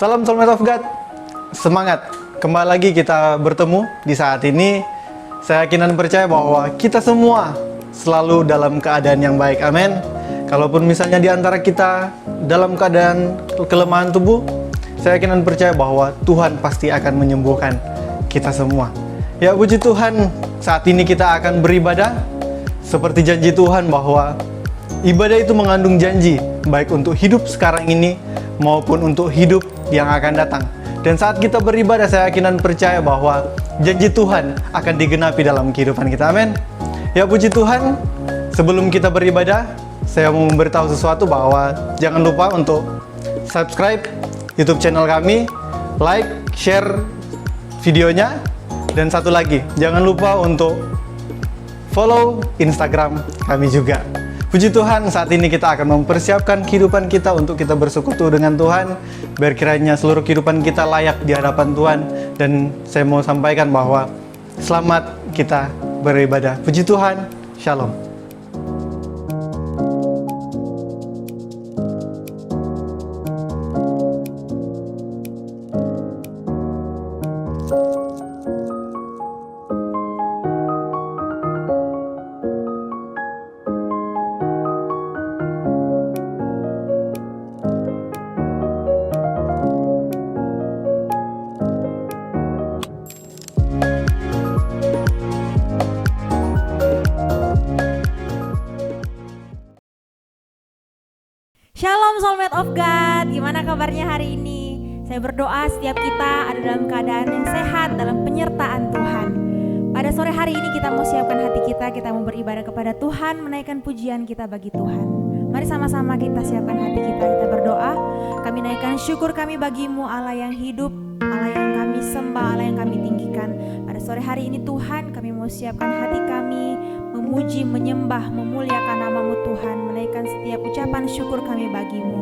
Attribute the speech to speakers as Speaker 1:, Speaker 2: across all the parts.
Speaker 1: Salam Soulmate of God. Semangat. Kembali lagi kita bertemu di saat ini. Saya yakin dan percaya bahwa kita semua selalu dalam keadaan yang baik. Amin. Kalaupun misalnya di antara kita dalam keadaan kelemahan tubuh, saya yakin dan percaya bahwa Tuhan pasti akan menyembuhkan kita semua. Ya, puji Tuhan, saat ini kita akan beribadah seperti janji Tuhan bahwa ibadah itu mengandung janji, baik untuk hidup sekarang ini maupun untuk hidup yang akan datang. Dan saat kita beribadah, saya yakin dan percaya bahwa janji Tuhan akan digenapi dalam kehidupan kita. Amin. Ya, puji Tuhan, sebelum kita beribadah, saya mau memberitahu sesuatu bahwa jangan lupa untuk subscribe YouTube channel kami, like, share videonya, dan satu lagi, jangan lupa untuk follow Instagram kami juga. Puji Tuhan, saat ini kita akan mempersiapkan kehidupan kita untuk kita bersekutu dengan Tuhan. Biar kiranya seluruh kehidupan kita layak di hadapan Tuhan. Dan saya mau sampaikan bahwa selamat kita beribadah. Puji Tuhan, Shalom.
Speaker 2: Shalom Soulmate of God, gimana kabarnya hari ini? Saya berdoa setiap kita ada dalam keadaan yang sehat, dalam penyertaan Tuhan. Pada sore hari ini kita mau siapkan hati kita mau beribadah kepada Tuhan, menaikkan pujian kita bagi Tuhan. Mari sama-sama kita siapkan hati kita berdoa. Kami naikkan syukur kami bagimu, Allah yang hidup, Allah yang kami sembah, Allah yang kami tinggikan. Pada sore hari ini Tuhan, kami mau siapkan hati kami, memuji, menyembah, memuliakan nama-Mu Tuhan, menaikkan setiap ucapan syukur kami bagimu.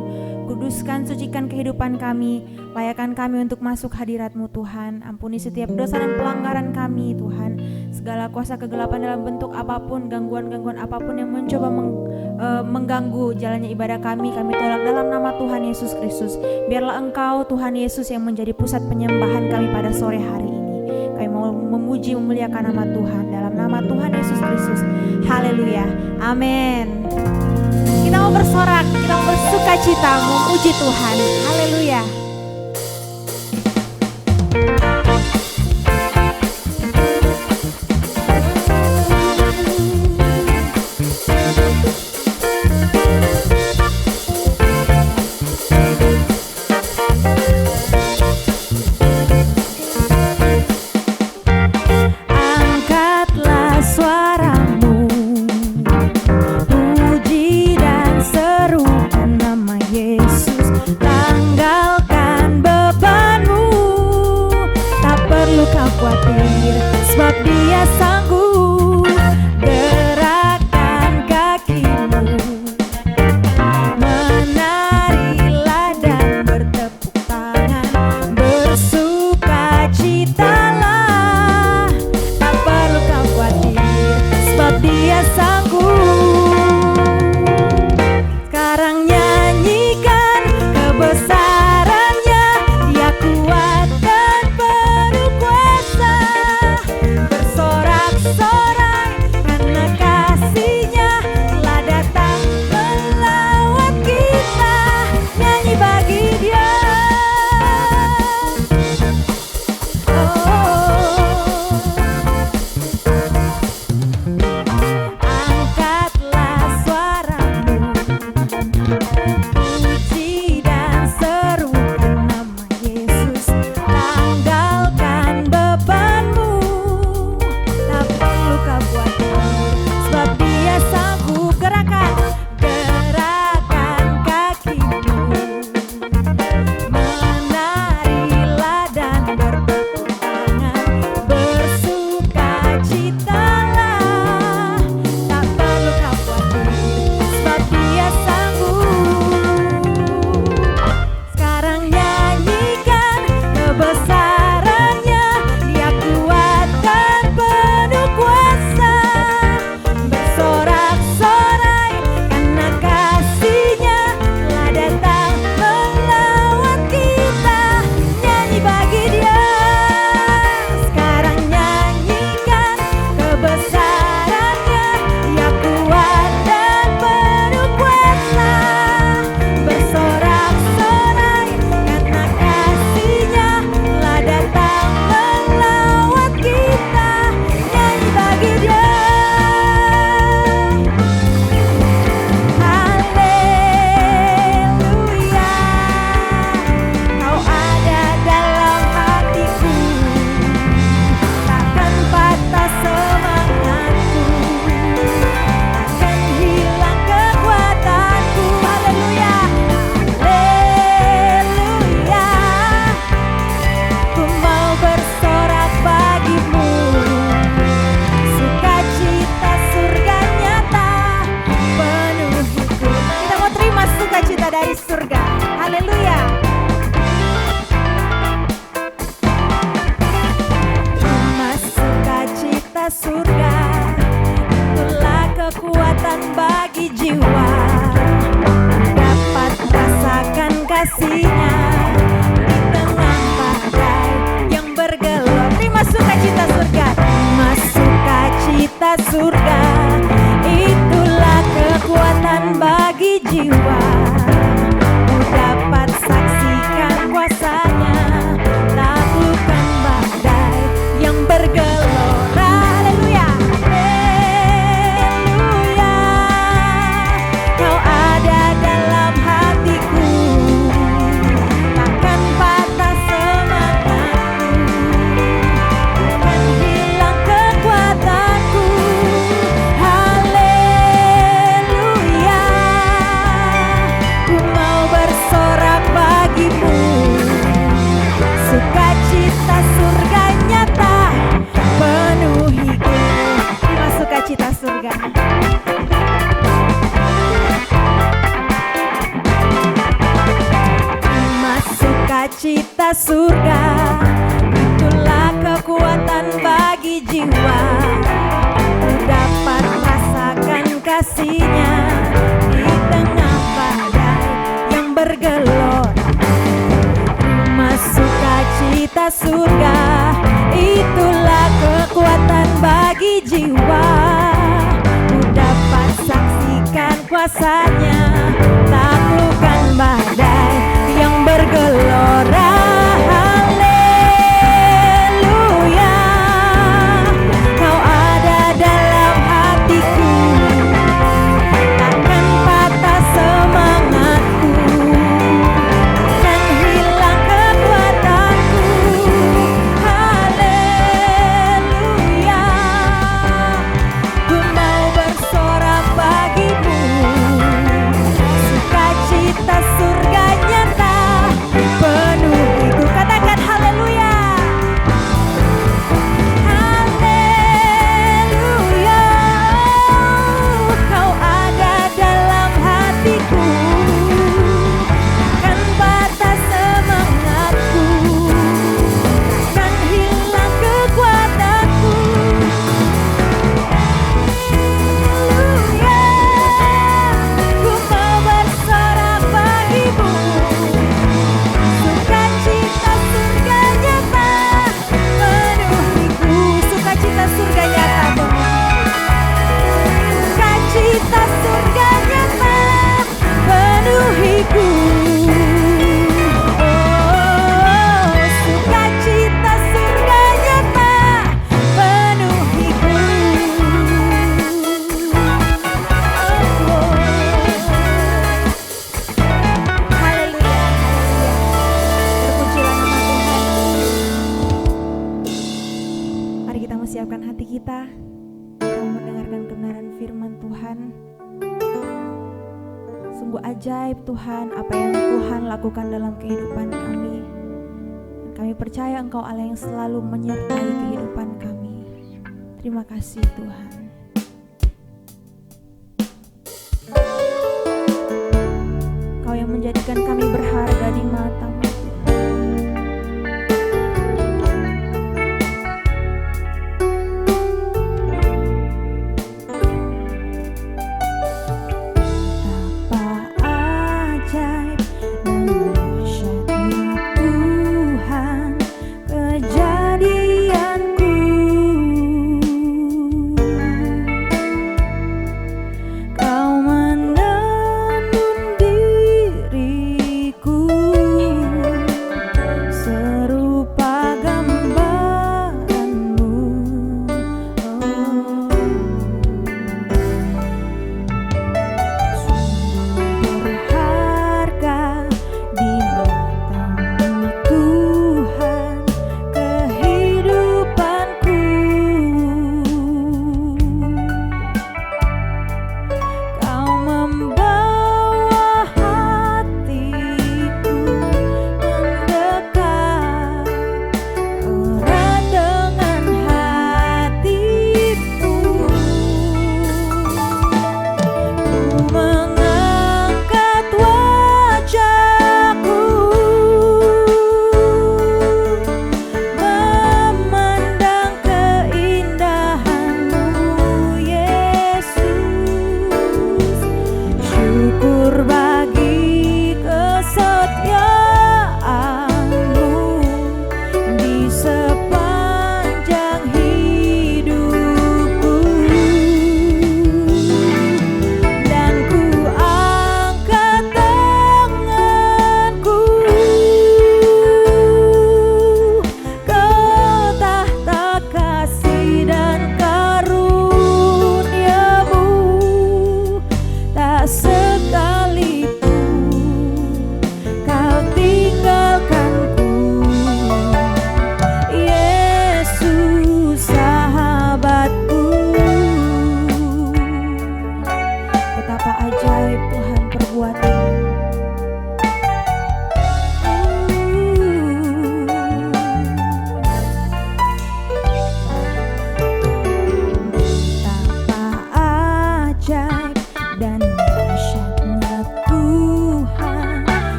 Speaker 2: Kuduskan, sucikan kehidupan kami, layakkan kami untuk masuk hadirat-Mu Tuhan. Ampuni setiap dosa dan pelanggaran kami Tuhan. Segala kuasa kegelapan dalam bentuk apapun, gangguan-gangguan apapun yang mencoba mengganggu jalannya ibadah kami tolak dalam nama Tuhan Yesus Kristus. Biarlah Engkau Tuhan Yesus yang menjadi pusat penyembahan kami pada sore hari ini. Kami mau memuji, memuliakan nama Tuhan dalam nama Tuhan Yesus Kristus. Haleluya, amin. Kita mau bersorak, kita mau bersuka cita, memuji Tuhan. Haleluya. Tanggalkan kekuatan bagi jiwa, dapat rasakan kasih-Nya di tengah badai yang bergelora. Terima sukacita surga, terima sukacita surga, itulah kekuatan bagi jiwa, dapat saksikan kuasa-Nya, taklukkan badai yang bergelora. Haleluya, haleluya, Kau ada dalam hatiku, takkan patah semangatku, takkan hilang kekuatanku. Haleluya, ku mau bersorak bagimu, sukacita surga nyata penuhiku. Terima sukacita surga. Terima sukacita surga, itulah kekuatan bagi jiwa, ku dapat rasakan kasih-Nya di tengah badai yang bergelora. Terima sukacita surga, itulah kekuatan bagi jiwa, ku dapat saksikan kuasa-Nya, taklukkan badai yang bergelora. Haleluya, Kau ada dalam hatiku, takkan patah semangatku, takkan hilang kekuatanku. Haleluya, ku mau bersorak bagimu, sukacita surga nyata penuhiku. Katakan haleluya, haleluya, Kau ada dalam hatiku, kan patah semangatku, kan hilang kekuatanku. Haleluya, ku mau bersorak bagimu, sukacita surga nyata penuhiku. Sukacita surga nyata penuhiku, sukacita surga nyata penuhiku. Oh, sukacita surga nyata penuhiku. Haleluya, haleluya. Terpujilah nama Tuhan. Mari kita siapkan hati kita, kita mendengarkan kebenaran firman Tuhan. Sungguh ajaib Tuhan apa yang Tuhan lakukan dalam kehidupan kami. Dan kami percaya Engkau Allah yang selalu menyertai kehidupan kami. Terima kasih Tuhan. Kau yang menjadikan kami berharga di mata-Mu Tuhan. Betapa ajaib dan dahsyatnya Tuhan kejadianku.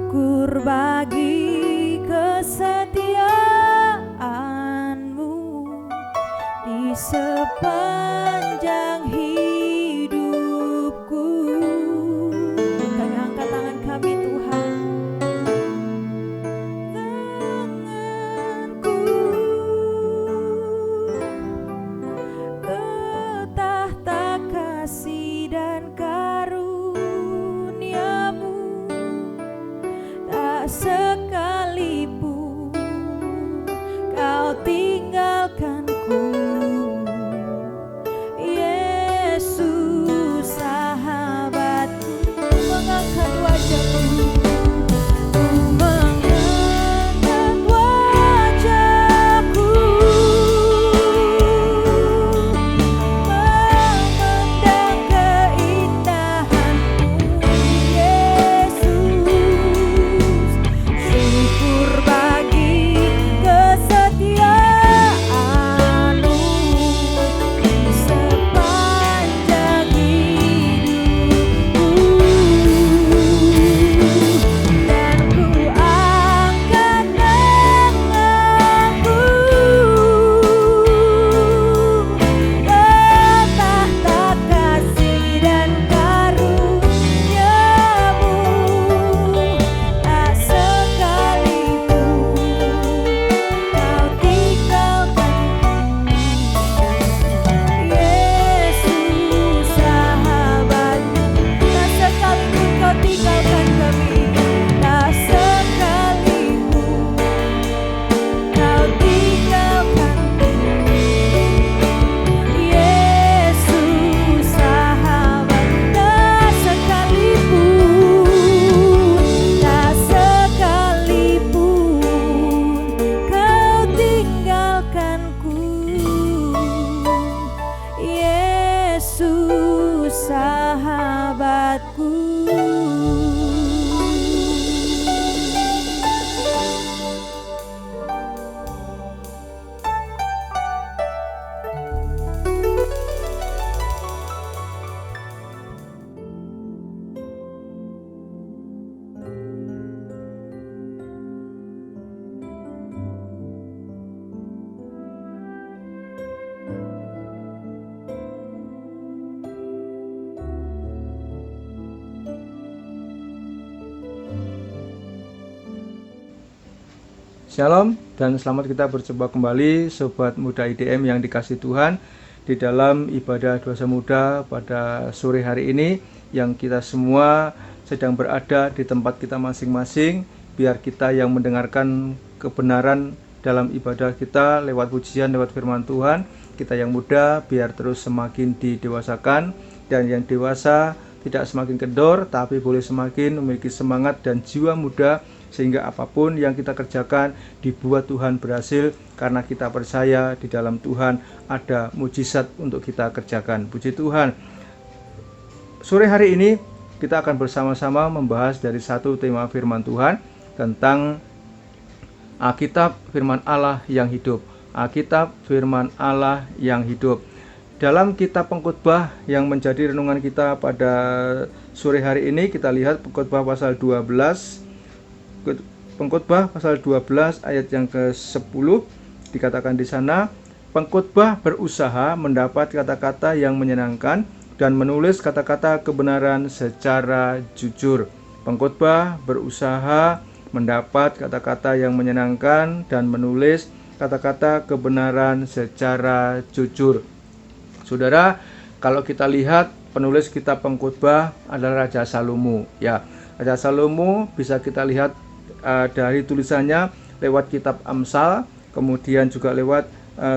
Speaker 2: Syukur bagi kesetiaan-Mu di sepanjang hidupku. Kami angkat tangan kami Tuhan. Tanganku ke tahta kasih dan karunia-Mu, tak sekalipun Kau tinggalkanku. Yesus sahabatku, mengangkat wajahku, ku mengangkat wajahku, memandang keindahan-Mu Yesus. Syukur bagi kesetiaan-Mu di sepanjang hidupku. Dan ku angkat tanganku ke tahta kasih dan karunia-Mu, tak sekalipun Kau tinggalkanku. Yesus sahabatku, tak sekalipun Kau tinggalkan kami, tak sekalipun Kau tinggalkanku. Yesus sahabat, tak sekalipun Kau tinggalkanku. Yesus sahabatku.
Speaker 3: Shalom dan selamat kita berjumpa kembali Sobat Muda IDM yang dikasihi Tuhan di dalam ibadah dosa muda pada sore hari ini, yang kita semua sedang berada di tempat kita masing-masing. Biar kita yang mendengarkan kebenaran dalam ibadah kita lewat pujian, lewat firman Tuhan, kita yang muda biar terus semakin didewasakan, dan yang dewasa tidak semakin kendor tapi boleh semakin memiliki semangat dan jiwa muda, sehingga apapun yang kita kerjakan dibuat Tuhan berhasil, karena kita percaya di dalam Tuhan ada mujizat untuk kita kerjakan. Puji Tuhan. Sore hari ini kita akan bersama-sama membahas dari satu tema firman Tuhan tentang Alkitab firman Allah yang hidup. Alkitab firman Allah yang hidup. Dalam kitab Pengkhotbah yang menjadi renungan kita pada sore hari ini, kita lihat Pengkhotbah pasal 12. Pengkhotbah pasal 12 ayat yang ke-10 dikatakan di sana, pengkhotbah berusaha mendapat kata-kata yang menyenangkan dan menulis kata-kata kebenaran secara jujur. Pengkhotbah berusaha mendapat kata-kata yang menyenangkan dan menulis kata-kata kebenaran secara jujur. Saudara, kalau kita lihat penulis kitab Pengkhotbah adalah Raja Salomo. Ya, Raja Salomo bisa kita lihat dari tulisannya lewat kitab Amsal, kemudian juga lewat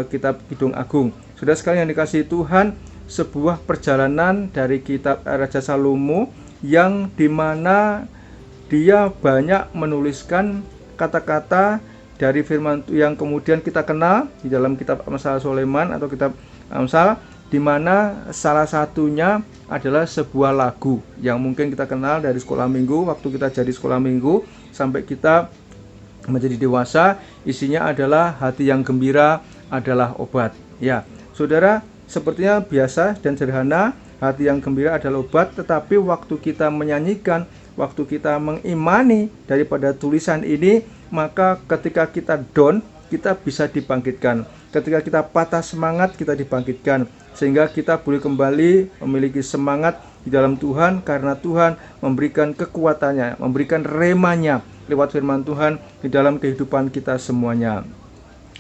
Speaker 3: kitab Kidung Agung. Saudara sekalian yang dikasihi Tuhan, sebuah perjalanan dari kitab Raja Salomo yang dimana dia banyak menuliskan kata-kata dari firman yang kemudian kita kenal di dalam kitab Amsal Sulaiman atau kitab Amsal, di mana salah satunya adalah sebuah lagu yang mungkin kita kenal dari sekolah minggu, waktu kita jadi sekolah minggu sampai kita menjadi dewasa. Isinya adalah hati yang gembira adalah obat. Ya, saudara, sepertinya biasa dan sederhana, hati yang gembira adalah obat, tetapi waktu kita menyanyikan waktu kita mengimani daripada tulisan ini, maka ketika kita down, kita bisa dibangkitkan. Ketika kita patah semangat, kita dibangkitkan. Sehingga kita boleh kembali memiliki semangat di dalam Tuhan, karena Tuhan memberikan kekuatannya, memberikan remanya lewat firman Tuhan di dalam kehidupan kita semuanya.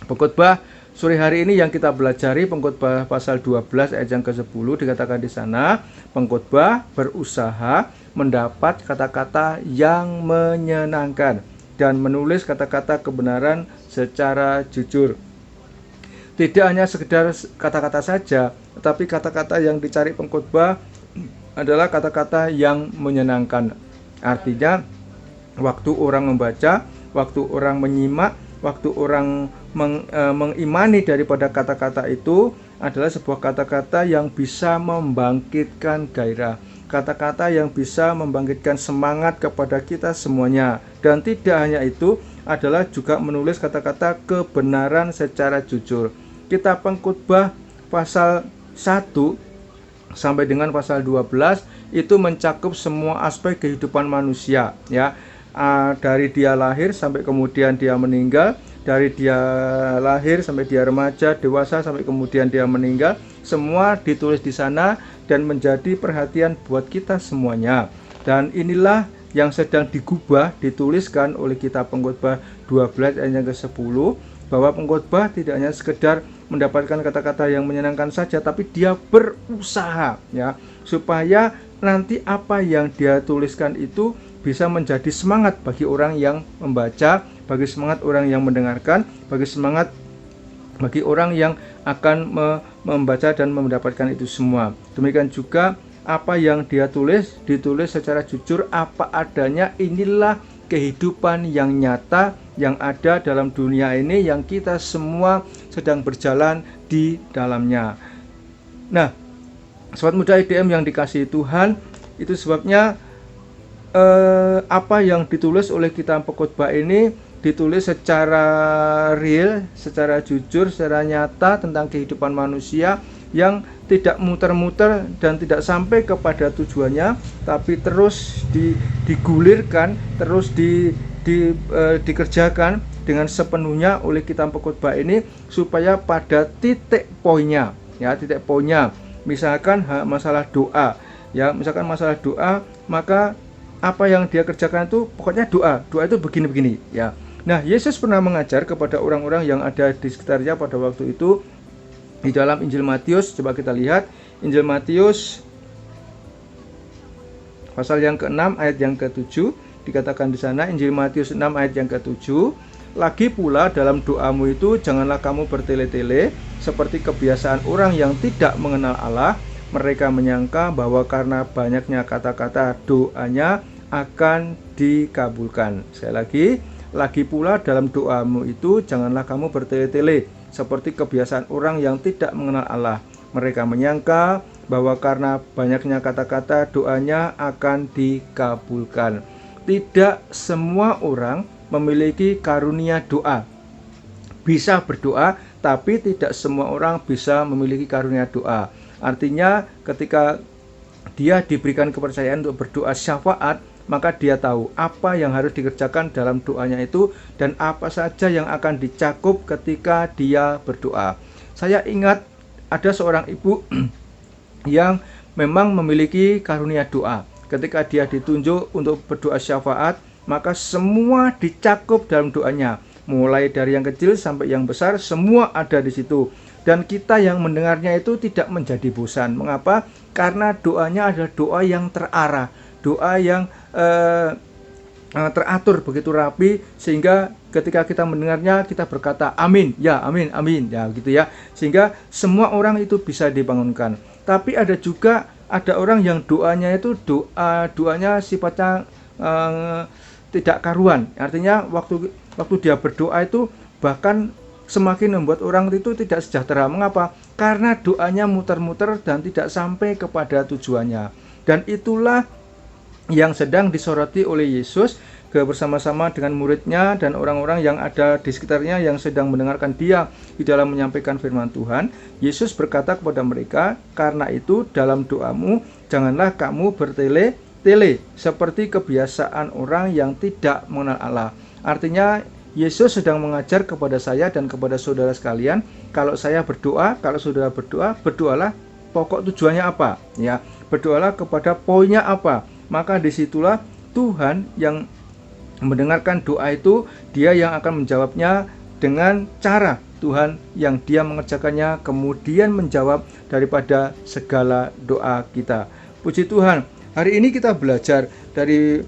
Speaker 3: Pengkhotbah sore hari ini yang kita pelajari, Pengkhotbah pasal 12 ayat yang ke-10, dikatakan di sana, pengkhotbah berusaha mendapat kata-kata yang menyenangkan dan menulis kata-kata kebenaran secara jujur. Tidak hanya sekedar kata-kata saja, tetapi kata-kata yang dicari pengkhotbah adalah kata-kata yang menyenangkan. Artinya, waktu orang membaca, waktu orang menyimak, waktu orang mengimani daripada kata-kata itu adalah sebuah kata-kata yang bisa membangkitkan gairah, kata-kata yang bisa membangkitkan semangat kepada kita semuanya. Dan tidak hanya itu, adalah juga menulis kata-kata kebenaran secara jujur. Kitab Pengkhotbah pasal 1 sampai dengan pasal 12 itu mencakup semua aspek kehidupan manusia, ya. Dari dia lahir sampai kemudian dia meninggal, dari dia lahir sampai dia remaja, dewasa, sampai kemudian dia meninggal, semua ditulis di sana dan menjadi perhatian buat kita semuanya. Dan inilah yang sedang digubah, dituliskan oleh kitab Pengkhotbah 12 ayat yang ke-10, bahwa pengkhotbah tidak hanya sekedar mendapatkan kata-kata yang menyenangkan saja, tapi dia berusaha, ya, supaya nanti apa yang dia tuliskan itu bisa menjadi semangat bagi orang yang membaca, bagi semangat orang yang mendengarkan, bagi semangat bagi orang yang akan membaca dan mendapatkan itu semua. Demikian juga apa yang dia tulis, ditulis secara jujur, apa adanya. Inilah kehidupan yang nyata yang ada dalam dunia ini, yang kita semua sedang berjalan di dalamnya. Nah, sobat muda IDM yang dikasihi Tuhan, itu sebabnya apa yang ditulis oleh kitab Pengkhotbah ini ditulis secara real, secara jujur, secara nyata tentang kehidupan manusia, yang tidak muter-muter dan tidak sampai kepada tujuannya, tapi terus digulirkan, terus dikerjakan dengan sepenuhnya oleh kitab Pengkhotbah ini, supaya pada titik poinnya, ya, titik poinnya, misalkan masalah doa, ya, misalkan masalah doa, maka apa yang dia kerjakan itu pokoknya doa itu begini-begini, ya. Nah, Yesus pernah mengajar kepada orang-orang yang ada di sekitarnya pada waktu itu di dalam Injil Matius. Coba kita lihat Injil Matius pasal yang ke-6 ayat yang ke-7, dikatakan di sana, Injil Matius 6 ayat yang ke-7, lagi pula dalam doamu itu janganlah kamu bertele-tele seperti kebiasaan orang yang tidak mengenal Allah. Mereka menyangka bahwa karena banyaknya kata-kata doanya akan dikabulkan. Sekali lagi pula dalam doamu itu janganlah kamu bertele-tele seperti kebiasaan orang yang tidak mengenal Allah. Mereka menyangka bahwa karena banyaknya kata-kata doanya akan dikabulkan. Tidak semua orang memiliki karunia doa. Bisa berdoa, tapi tidak semua orang bisa memiliki karunia doa. Artinya ketika dia diberikan kepercayaan untuk berdoa syafaat, maka dia tahu apa yang harus dikerjakan dalam doanya itu dan apa saja yang akan dicakup ketika dia berdoa. Saya ingat ada seorang ibu yang memang memiliki karunia doa. Ketika dia ditunjuk untuk berdoa syafaat, maka semua dicakup dalam doanya. Mulai dari yang kecil sampai yang besar, semua ada di situ. Dan kita yang mendengarnya itu tidak menjadi bosan. Mengapa? Karena doanya adalah doa yang terarah, doa yang teratur begitu rapi, sehingga ketika kita mendengarnya kita berkata amin, ya amin, amin, ya gitu ya, sehingga semua orang itu bisa dibangunkan. Tapi ada orang yang doanya itu doanya sifatnya tidak karuan. Artinya waktu dia berdoa itu bahkan semakin membuat orang itu tidak sejahtera. Mengapa? Karena doanya muter-muter dan tidak sampai kepada tujuannya. Dan itulah yang sedang disoroti oleh Yesus bersama-sama dengan muridnya dan orang-orang yang ada di sekitarnya yang sedang mendengarkan dia di dalam menyampaikan firman Tuhan. Yesus berkata kepada mereka, karena itu dalam doamu janganlah kamu seperti kebiasaan orang yang tidak mengenal Allah. Artinya Yesus sedang mengajar kepada saya dan kepada saudara sekalian, kalau saya berdoa, kalau saudara berdoa, berdoalah pokok tujuannya apa, ya. Berdoalah kepada poinnya apa. Maka disitulah Tuhan yang mendengarkan doa itu, Dia yang akan menjawabnya dengan cara Tuhan yang Dia mengerjakannya, kemudian menjawab daripada segala doa kita. Puji Tuhan. Hari ini kita belajar dari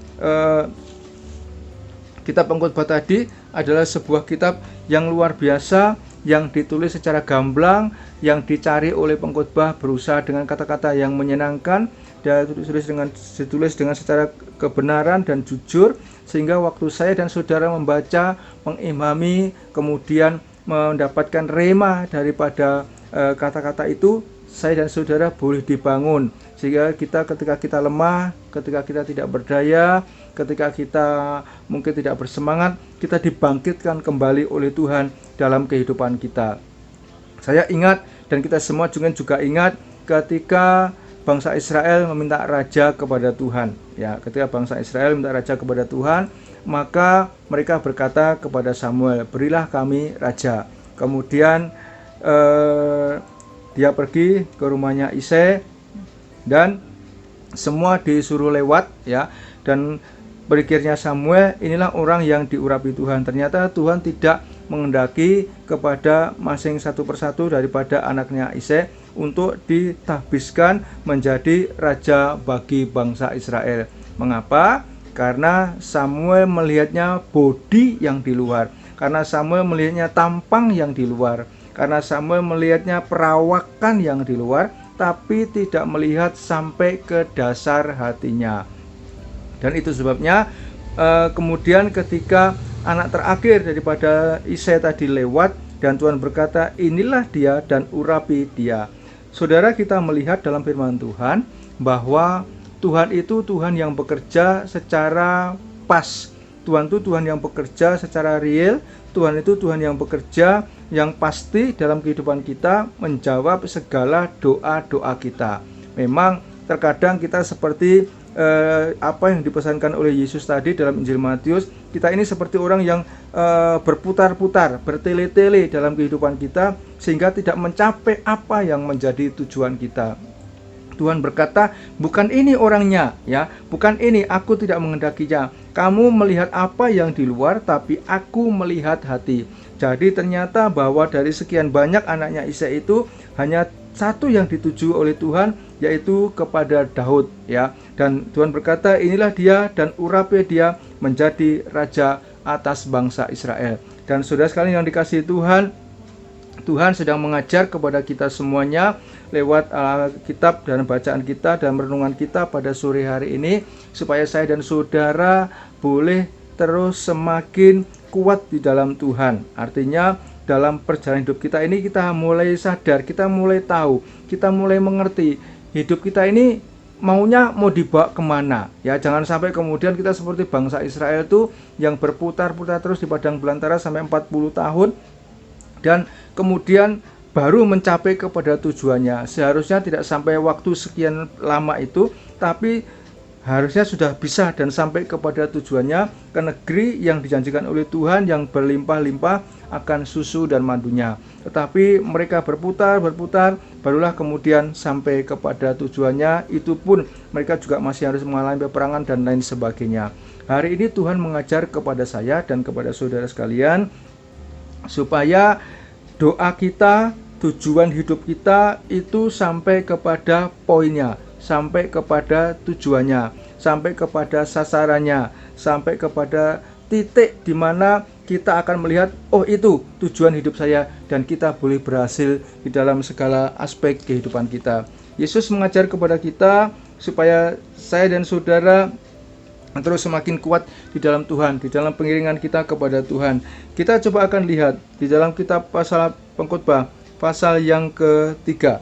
Speaker 3: kitab Pengkhotbah tadi adalah sebuah kitab yang luar biasa, yang ditulis secara gamblang, yang dicari oleh pengkhotbah berusaha dengan kata-kata yang menyenangkan, dan ditulis dengan secara kebenaran dan jujur, sehingga waktu saya dan saudara membaca, mengimami, kemudian mendapatkan rema daripada kata-kata itu, saya dan saudara boleh dibangun, sehingga ketika kita lemah, ketika kita tidak berdaya, ketika kita mungkin tidak bersemangat, kita dibangkitkan kembali oleh Tuhan dalam kehidupan kita. Saya ingat, dan kita semua juga ingat, ketika bangsa Israel meminta raja kepada Tuhan. Ya, ketika bangsa Israel meminta raja kepada Tuhan, maka mereka berkata kepada Samuel, berilah kami raja. Kemudian dia pergi ke rumahnya Isai, dan semua disuruh lewat, ya. Dan berpikirnya Samuel, inilah orang yang diurapi Tuhan. Ternyata Tuhan tidak menghendaki kepada masing satu persatu daripada anaknya Isai untuk ditahbiskan menjadi raja bagi bangsa Israel. Mengapa? Karena Samuel melihatnya bodi yang di luar, karena Samuel melihatnya tampang yang di luar, karena Samuel melihatnya perawakan yang di luar, tapi tidak melihat sampai ke dasar hatinya. Dan itu sebabnya kemudian ketika anak terakhir daripada Isai tadi lewat, dan Tuhan berkata, inilah dia dan urapi dia. Saudara, kita melihat dalam firman Tuhan bahwa Tuhan itu Tuhan yang bekerja secara pas. Tuhan itu Tuhan yang bekerja secara real. Tuhan itu Tuhan yang bekerja yang pasti dalam kehidupan kita, menjawab segala doa-doa kita. Memang terkadang kita seperti apa yang dipesankan oleh Yesus tadi dalam Injil Matius, kita ini seperti orang yang berputar-putar, bertele-tele dalam kehidupan kita, sehingga tidak mencapai apa yang menjadi tujuan kita. Tuhan berkata, bukan ini orangnya, ya, bukan ini, aku tidak menghendakinya. Kamu melihat apa yang di luar, tapi aku melihat hati. Jadi ternyata bahwa dari sekian banyak anaknya Isai itu hanya satu yang dituju oleh Tuhan, yaitu kepada Daud, ya. Dan Tuhan berkata, inilah dia dan urapi dia menjadi raja atas bangsa Israel. Dan saudara sekalian yang dikasihi Tuhan, Tuhan sedang mengajar kepada kita semuanya lewat Alkitab dan bacaan kita dan renungan kita pada sore hari ini, supaya saya dan saudara boleh terus semakin kuat di dalam Tuhan. Artinya dalam perjalanan hidup kita ini kita mulai sadar, kita mulai tahu, kita mulai mengerti hidup kita ini maunya mau dibawa kemana, ya. Jangan sampai kemudian kita seperti bangsa Israel itu yang berputar-putar terus di padang belantara sampai 40 tahun dan kemudian baru mencapai kepada tujuannya. Seharusnya tidak sampai waktu sekian lama itu, tapi harusnya sudah bisa dan sampai kepada tujuannya, ke negeri yang dijanjikan oleh Tuhan yang berlimpah-limpah akan susu dan madunya. Tetapi mereka berputar, barulah kemudian sampai kepada tujuannya. Itu pun mereka juga masih harus mengalami peperangan dan lain sebagainya. Hari ini Tuhan mengajar kepada saya dan kepada saudara sekalian, supaya doa kita, tujuan hidup kita itu sampai kepada poinnya, sampai kepada tujuannya, sampai kepada sasarannya, sampai kepada titik di mana kita akan melihat, oh itu tujuan hidup saya, dan kita boleh berhasil di dalam segala aspek kehidupan kita. Yesus mengajar kepada kita supaya saya dan saudara terus semakin kuat di dalam Tuhan, di dalam pengiringan kita kepada Tuhan. Kita coba akan lihat di dalam kitab pasal Pengkhotbah, pasal yang ketiga.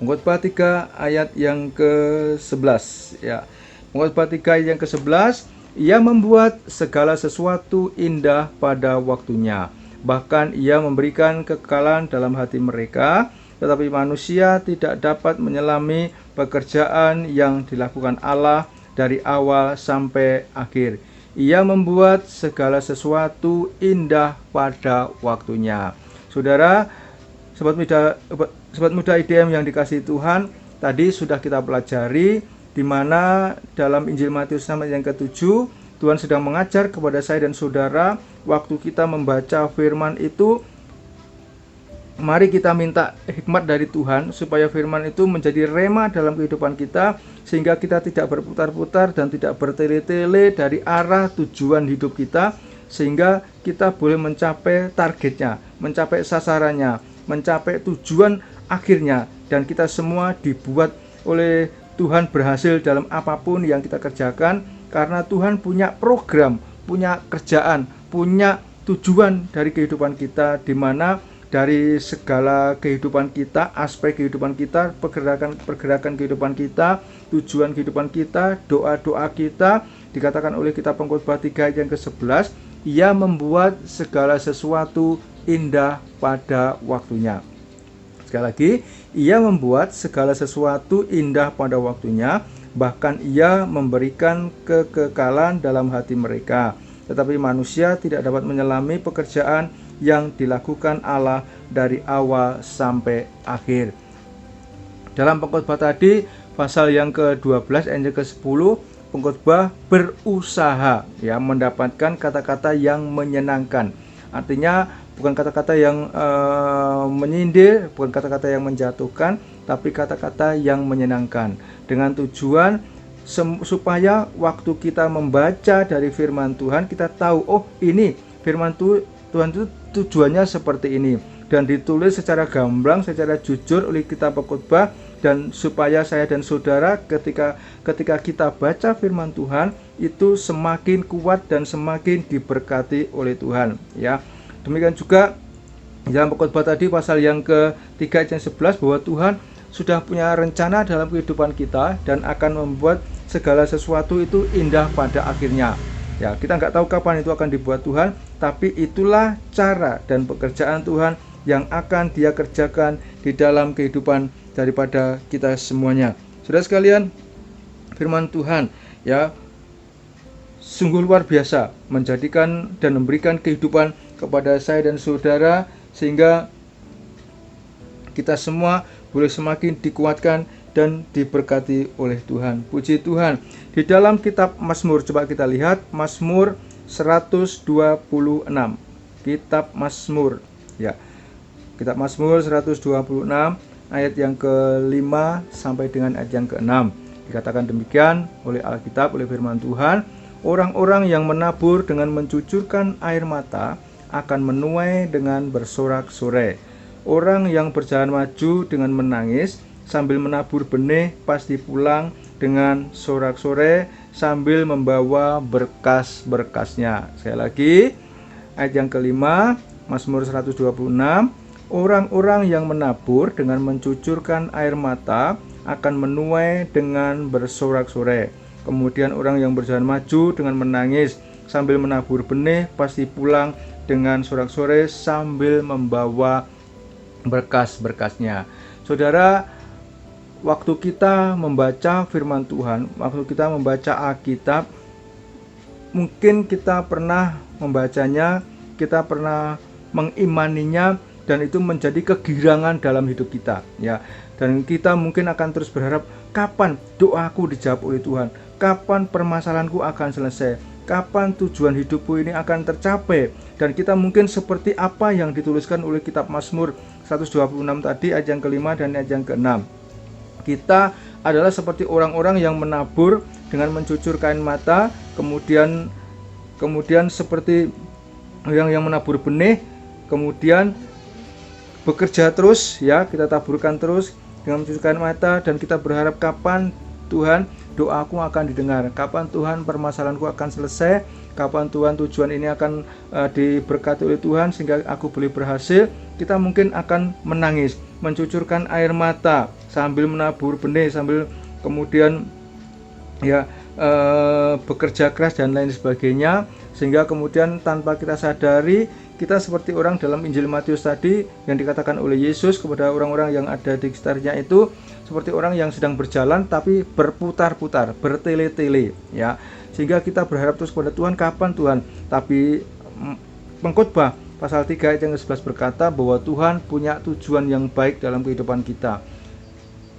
Speaker 3: Pengkhotbah 3 ayat yang ke-11, ya. Pengkhotbah 3 ayat yang ke-11, ia membuat segala sesuatu indah pada waktunya. Bahkan ia memberikan kekekalan dalam hati mereka tetapi manusia tidak dapat menyelami pekerjaan yang dilakukan Allah dari awal sampai akhir. Ia membuat segala sesuatu indah pada waktunya. Saudara, sobat muda IDM yang dikasihi Tuhan, tadi sudah kita pelajari di mana dalam Injil Matius 6 ayat yang ke-7 Tuhan sedang mengajar kepada saya dan saudara, waktu kita membaca firman itu, mari kita minta hikmat dari Tuhan supaya firman itu menjadi rema dalam kehidupan kita, sehingga kita tidak berputar-putar dan tidak bertele-tele dari arah tujuan hidup kita, sehingga kita boleh mencapai targetnya, mencapai sasarannya, mencapai tujuan akhirnya, dan kita semua dibuat oleh Tuhan berhasil dalam apapun yang kita kerjakan, karena Tuhan punya program, punya kerjaan, punya tujuan dari kehidupan kita, di mana dari segala kehidupan kita, aspek kehidupan kita, pergerakan kehidupan kita, tujuan kehidupan kita, doa-doa kita, dikatakan oleh kitab Pengkhotbah 3 ayat yang ke-11, Ia membuat segala sesuatu indah pada waktunya. Sekali lagi, Ia membuat segala sesuatu indah pada waktunya, bahkan Ia memberikan kekekalan dalam hati mereka. Tetapi manusia tidak dapat menyelami pekerjaan yang dilakukan Allah dari awal sampai akhir. Dalam Pengkhotbah tadi, pasal yang ke-12 ayat ke-10, pengkhotbah berusaha ya mendapatkan kata-kata yang menyenangkan. Artinya bukan kata-kata yang menyindir, bukan kata-kata yang menjatuhkan, tapi kata-kata yang menyenangkan, dengan tujuan supaya waktu kita membaca dari firman Tuhan, kita tahu, oh ini firman Tuhan itu tujuannya seperti ini, dan ditulis secara gamblang, secara jujur oleh kitab Pengkhotbah, dan supaya saya dan saudara ketika kita baca firman Tuhan itu semakin kuat dan semakin diberkati oleh Tuhan ya. Demikian juga dalam Pengkhotbah tadi pasal yang ke-3 ayat 11, bahwa Tuhan sudah punya rencana dalam kehidupan kita dan akan membuat segala sesuatu itu indah pada akhirnya. Ya, kita nggak tahu kapan itu akan dibuat Tuhan, tapi itulah cara dan pekerjaan Tuhan yang akan Dia kerjakan di dalam kehidupan daripada kita semuanya. Saudara sekalian, firman Tuhan ya sungguh luar biasa, menjadikan dan memberikan kehidupan kepada saya dan saudara, sehingga kita semua boleh semakin dikuatkan dan diberkati oleh Tuhan. Puji Tuhan. Di dalam kitab Mazmur, coba kita lihat Mazmur 126. Kitab Mazmur ya. Kitab Mazmur 126 ayat yang ke-5 sampai dengan ayat yang ke-6. Dikatakan demikian oleh Alkitab, oleh firman Tuhan, orang-orang yang menabur dengan mencucurkan air mata akan menuai dengan bersorak-sorai. Orang yang berjalan maju dengan menangis sambil menabur benih pasti pulang dengan sorak-sorai sambil membawa berkas-berkasnya. Sekali lagi, ayat yang ke-5, Mazmur 126, orang-orang yang menabur dengan mencucurkan air mata akan menuai dengan bersorak-sorai. Kemudian orang yang berjalan maju dengan menangis sambil menabur benih pasti pulang dengan sorak-sorai sambil membawa berkas-berkasnya. Saudara, waktu kita membaca firman Tuhan, waktu kita membaca Alkitab, mungkin kita pernah membacanya, kita pernah mengimaninya, dan itu menjadi kegirangan dalam hidup kita ya. Dan kita mungkin akan terus berharap, kapan doaku dijawab oleh Tuhan, kapan permasalahanku akan selesai, kapan tujuan hidupku ini akan tercapai. Dan kita mungkin seperti apa yang dituliskan oleh kitab Mazmur 126 tadi, ayat yang ke-5 dan ayat yang ke-6. Kita adalah seperti orang-orang yang menabur dengan mencucur kain mata, kemudian seperti yang menabur benih, kemudian bekerja terus ya, kita taburkan terus dengan mencucur kain mata, dan kita berharap kapan Tuhan doaku akan didengar, kapan Tuhan permasalahanku akan selesai, kapan Tuhan tujuan ini akan diberkati oleh Tuhan sehingga aku boleh berhasil. Kita mungkin akan menangis, mencucurkan air mata sambil menabur benih, sambil kemudian ya bekerja keras dan lain sebagainya, sehingga kemudian tanpa kita sadari kita seperti orang dalam Injil Matius tadi yang dikatakan oleh Yesus kepada orang-orang yang ada di sekitarnya itu, seperti orang yang sedang berjalan tapi berputar-putar, bertele-tele, ya. Sehingga kita berharap terus kepada Tuhan, kapan Tuhan? Tapi Pengkhotbah pasal 3 ayat yang ke-11 berkata bahwa Tuhan punya tujuan yang baik dalam kehidupan kita.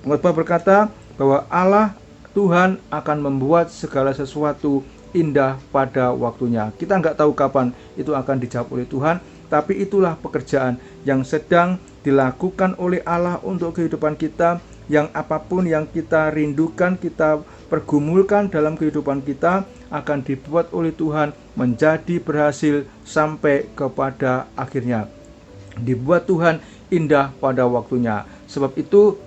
Speaker 3: Pengkhotbah berkata bahwa Allah Tuhan akan membuat segala sesuatu indah pada waktunya. Kita nggak tahu kapan itu akan dijawab oleh Tuhan, tapi itulah pekerjaan yang sedang dilakukan oleh Allah untuk kehidupan kita, yang apapun yang kita rindukan, kita pergumulkan dalam kehidupan kita akan dibuat oleh Tuhan menjadi berhasil sampai kepada akhirnya. Dibuat Tuhan indah pada waktunya. Sebab itu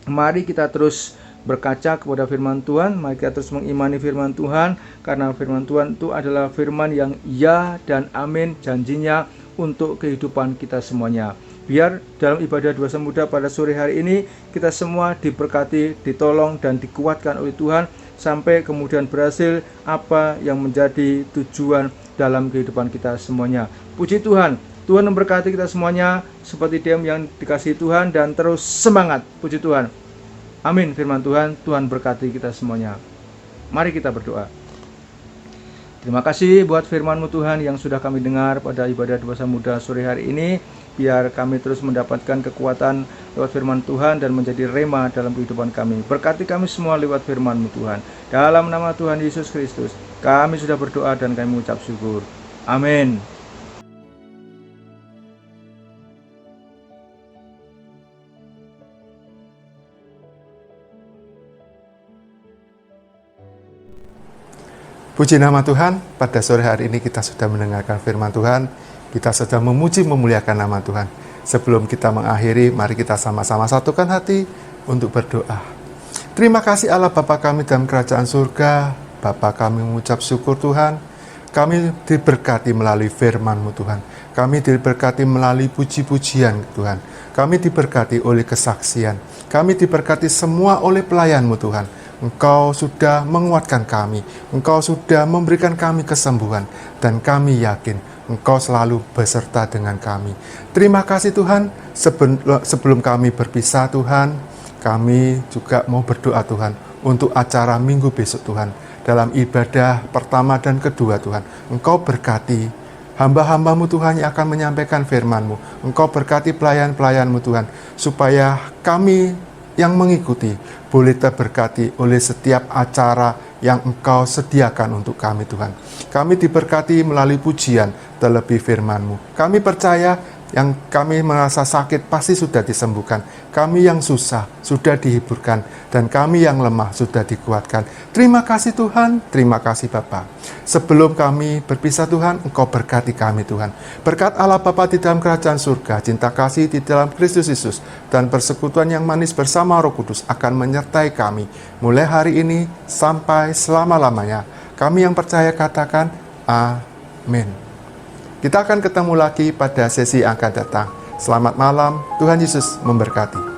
Speaker 3: mari kita terus berkaca kepada firman Tuhan, mari kita terus mengimani firman Tuhan, karena firman Tuhan itu adalah firman yang ya dan amin janjinya untuk kehidupan kita semuanya. Biar dalam ibadah Dewasa Muda pada sore hari ini kita semua diberkati, ditolong dan dikuatkan oleh Tuhan sampai kemudian berhasil apa yang menjadi tujuan dalam kehidupan kita semuanya. Puji Tuhan, Tuhan memberkati kita semuanya seperti DM yang dikasihi Tuhan, dan terus semangat. Puji Tuhan. Amin firman Tuhan, Tuhan berkati kita semuanya. Mari kita berdoa. Terima kasih buat firman-Mu Tuhan yang sudah kami dengar pada ibadah Dewasa Muda sore hari ini. Biar kami terus mendapatkan kekuatan lewat firman Tuhan dan menjadi rema dalam kehidupan kami. Berkati kami semua lewat firman-Mu Tuhan. Dalam nama Tuhan Yesus Kristus, kami sudah berdoa dan kami mengucap syukur. Amin.
Speaker 4: Puji nama Tuhan, pada sore hari ini kita sudah mendengarkan firman Tuhan, kita sudah memuji memuliakan nama Tuhan. Sebelum kita mengakhiri, mari kita sama-sama satukan hati untuk berdoa. Terima kasih Allah Bapa kami dalam kerajaan surga, Bapa kami mengucap syukur Tuhan, kami diberkati melalui firman-Mu Tuhan, kami diberkati melalui puji-pujian Tuhan, kami diberkati oleh kesaksian, kami diberkati semua oleh pelayan-Mu Tuhan. Engkau sudah menguatkan kami, Engkau sudah memberikan kami kesembuhan, dan kami yakin Engkau selalu beserta dengan kami. Terima kasih Tuhan, sebelum kami berpisah Tuhan, kami juga mau berdoa Tuhan, untuk acara minggu besok Tuhan, dalam ibadah pertama dan kedua Tuhan, Engkau berkati hamba-hamba-Mu Tuhan yang akan menyampaikan firman-Mu, Engkau berkati pelayan-pelayan-Mu Tuhan, supaya kami yang mengikuti boleh terberkati oleh setiap acara yang Engkau sediakan untuk kami Tuhan. Kami diberkati melalui pujian terlebih firman-Mu. Kami percaya yang kami merasa sakit pasti sudah disembuhkan. Kami yang susah sudah dihiburkan, dan kami yang lemah sudah dikuatkan. Terima kasih Tuhan, terima kasih Bapa. Sebelum kami berpisah Tuhan, Engkau berkati kami Tuhan. Berkat Allah Bapa di dalam kerajaan surga, cinta kasih di dalam Kristus Yesus, dan persekutuan yang manis bersama Roh Kudus akan menyertai kami mulai hari ini sampai selama-lamanya. Kami yang percaya katakan amin. Kita akan ketemu lagi pada sesi yang akan datang. Selamat malam, Tuhan Yesus memberkati.